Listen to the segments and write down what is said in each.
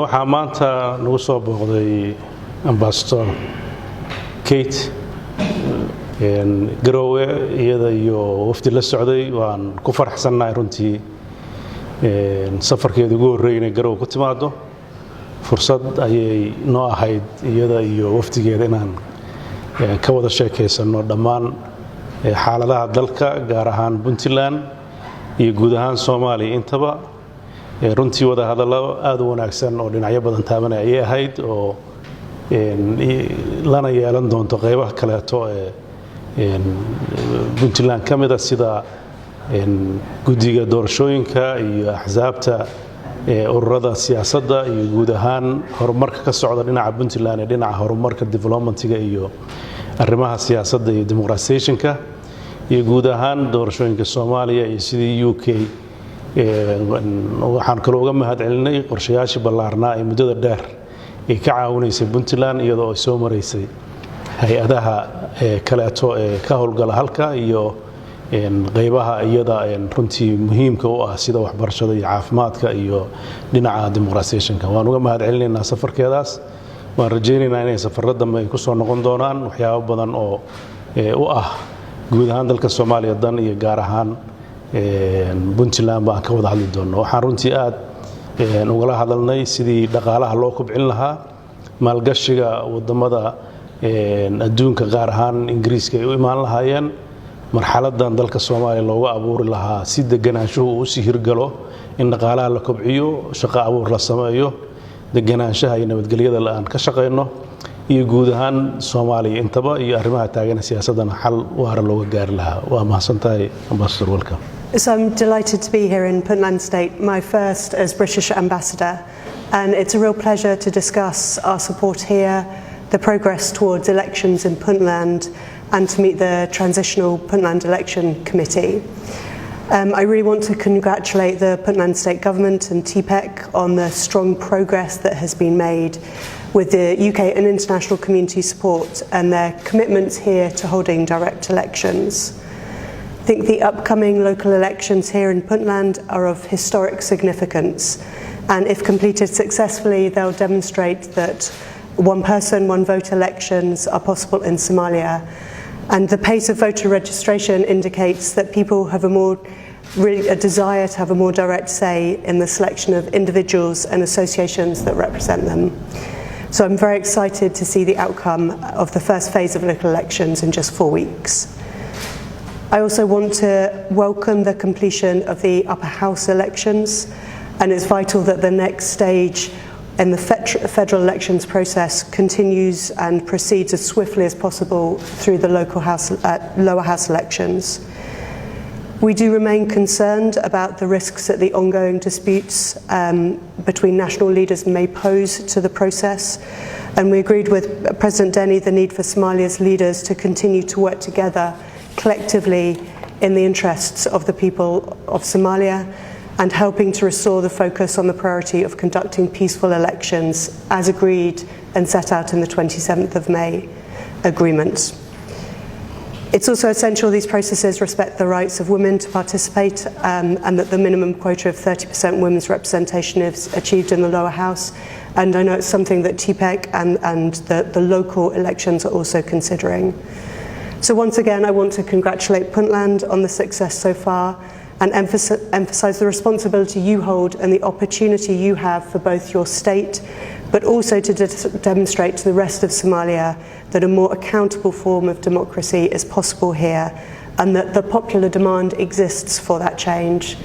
waxaa maanta nagu soo booqday Ambassador Kate Garowe iyada iyo wafdi la socday waan ku faraxsanahay runtii safarkeedu ugu horeeyay Garowe ku timaado fursad ayay noo ahayd iyada iyo wafdigeeda inaan ka wada sheekeysano dhammaan xaaladaha dalka gaar ahaan Puntland iyo guud ahaan Soomaaliya intaba runtii wada hadallo aad u wanaagsan oo dhinacyo badan taabanay ay ahayd oo lana yeelan doonto qaybaha kale ee Puntland kamida sida guddiga doorashooyinka iyo axsaabta ururada siyaasadda iyo guud ahaan horumarka ka socda dhinaca Puntland ee dhinaca horumarka developmentiga iyo arrimaha siyaasadda iyo dimuqraasiyadda iyo guud ahaan doorashooyinka Soomaaliya iyo sidii UK waxaan kaloo uga mahadcelinay qorshayaashii ballaarnaa ee muddada dheer ee ka caawinaysay Puntland iyadoo ay soo mareysay hay'adaha kaleeto ee ka howlgala halka iyo qaybaha iyada runtii muhiimka u ah sida waxbarashada iyo caafimaadka iyo dhinaca dimuqraasiyadda waan uga mahadcelinaynaa safarkeedaas waan rajaynaynaa inay safarada dambe ay ku soo noqon doonaan waxyaabo badan oo u ah guud ahaan dalka Soomaaliya dan iyo gaar ahaan Puntland baan ka wada hadli doonaa waxaan runtii aad ugala hadalnay sidii dhaqaalaha loo kobcin lahaa maalgashiga wadamada adduunka gaar ahaan Ingiriiska ay u imaan lahaayeen marxaladan dalka Soomaaliya looga abuuri lahaa si deganaanshuhu uu si hirgalo in dhaqaalaha la kobciyo shaqo abuur la sameeyo deganaanshaha iyo nabadgelyada aan ka shaqeyno iyo guud ahaan Soomaaliya intaba iyo arrimaha taagan siyaasadana xal waara looga gaari lahaa waa mahadsantahay Ambassador welcome. So I'm delighted to be here in Puntland State, my first as British Ambassador, and it's a real pleasure to discuss our support here, the progress towards elections in Puntland, and to meet the Transitional Puntland Election Committee. I really want to congratulate the Puntland State Government and TPEC on the strong progress that has been made with the UK and international community support and their commitments here to holding direct elections. I think the upcoming local elections here in Puntland are of historic significance, and if completed successfully, they'll demonstrate that one person, one vote elections are possible in Somalia. And the pace of voter registration indicates that people have a desire to have a more direct say in the selection of individuals and associations that represent them. So I'm very excited to see the outcome of the first phase of local elections in just 4 weeks. I also want to welcome the completion of the upper house elections, and it's vital that the next stage in the federal elections process continues and proceeds as swiftly as possible through the lower house elections. We do remain concerned about the risks that the ongoing disputes between national leaders may pose to the process, and we agreed with President Denny the need for Somalia's leaders to continue to work together collectively in the interests of the people of Somalia and helping to restore the focus on the priority of conducting peaceful elections as agreed and set out in the 27th of May agreement. It's also essential these processes respect the rights of women to participate and that the minimum quota of 30% women's representation is achieved in the lower house. And I know it's something that TPEC and the local elections are also considering. So once again, I want to congratulate Puntland on the success so far and emphasize the responsibility you hold and the opportunity you have for both your state, but also to demonstrate to the rest of Somalia that a more accountable form of democracy is possible here and that the popular demand exists for that change.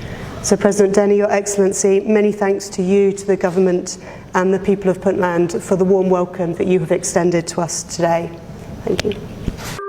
So President Denny, Your Excellency, many thanks to you, to the government and the people of Puntland for the warm welcome that you have extended to us today. Thank you.